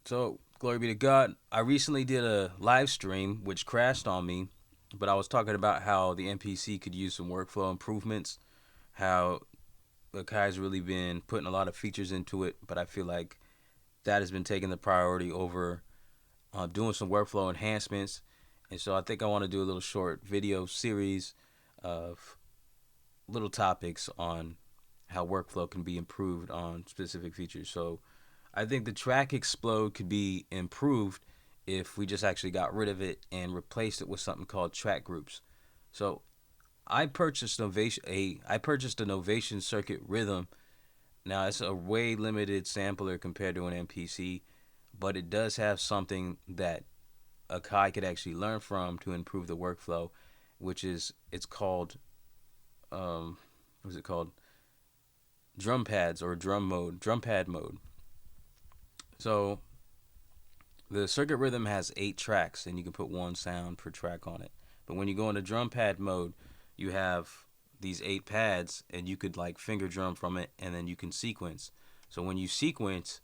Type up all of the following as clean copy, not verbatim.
So, glory be to God. I recently did a live stream which crashed on me, but I was talking about how the MPC could use some workflow improvements, how Akai's really been putting a lot of features into it, but I feel like that has been taking the priority over doing some workflow enhancements. And so I think I want to do a little short video series of little topics on how workflow can be improved on specific features. So I think the track explode could be improved if we just actually got rid of it and replaced it with something called track groups. So I purchased a Novation Circuit Rhythm. Now it's a way limited sampler compared to an MPC, but it does have something that Akai could actually learn from to improve the workflow, which is it's called what is it called? Drum pads or drum pad mode. So the circuit rhythm has 8 tracks and you can put one sound per track on it. But when you go into drum pad mode, you have these 8 pads and you could like finger drum from it and then you can sequence. So when you sequence,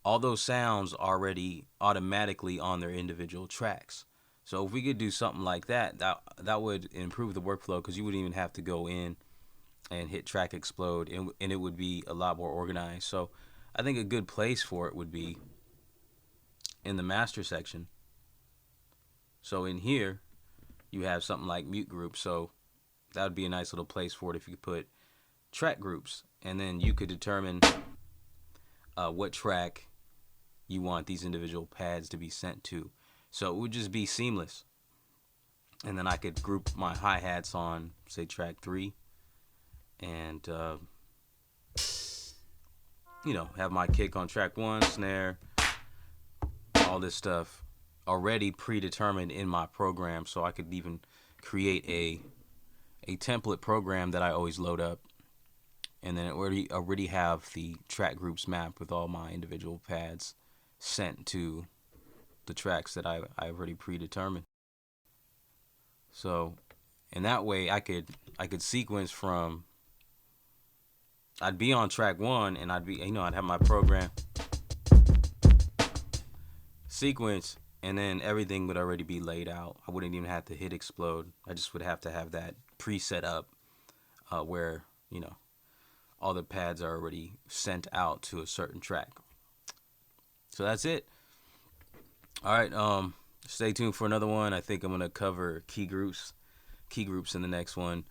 all those sounds are already automatically on their individual tracks. So if we could do something like that, that would improve the workflow because you wouldn't even have to go in and hit track explode and it would be a lot more organized. So I think a good place for it would be in the master section. So in here, you have something like mute groups. So that would be a nice little place for it if you could put track groups. And then you could determine what track you want these individual pads to be sent to. So it would just be seamless. And then I could group my hi-hats on, say, track 3. And, have my kick on track 1, snare, all this stuff already predetermined in my program, so I could even create a template program that I always load up, and then it already have the track groups mapped with all my individual pads sent to the tracks that I already predetermined. So in that way I could sequence from, I'd be on track 1 and I'd have my program sequence, and then everything would already be laid out. I wouldn't even have to hit explode. I just would have to have that preset up where all the pads are already sent out to a certain track. So that's it. All right, stay tuned for another one. I think I'm gonna cover key groups in the next one,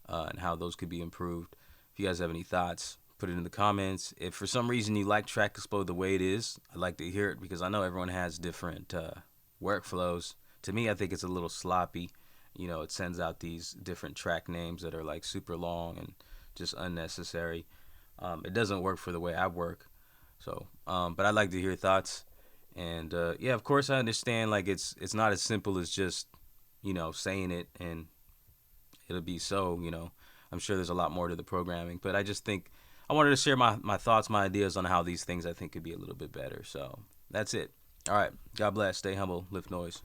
and how those could be improved. If you guys have any thoughts, put it in the comments. If for some reason you like track explode the way it is, I'd like to hear it because I know everyone has different workflows. To me, I think it's a little sloppy. It sends out these different track names that are like super long and just unnecessary. It doesn't work for the way I work. So, but I'd like to hear thoughts. And yeah, of course I understand like it's not as simple as just saying it and it'll be so. I'm sure there's a lot more to the programming, but I just think I wanted to share my thoughts, my ideas on how these things I think could be a little bit better. So that's it. All right. God bless. Stay humble. Lift noise.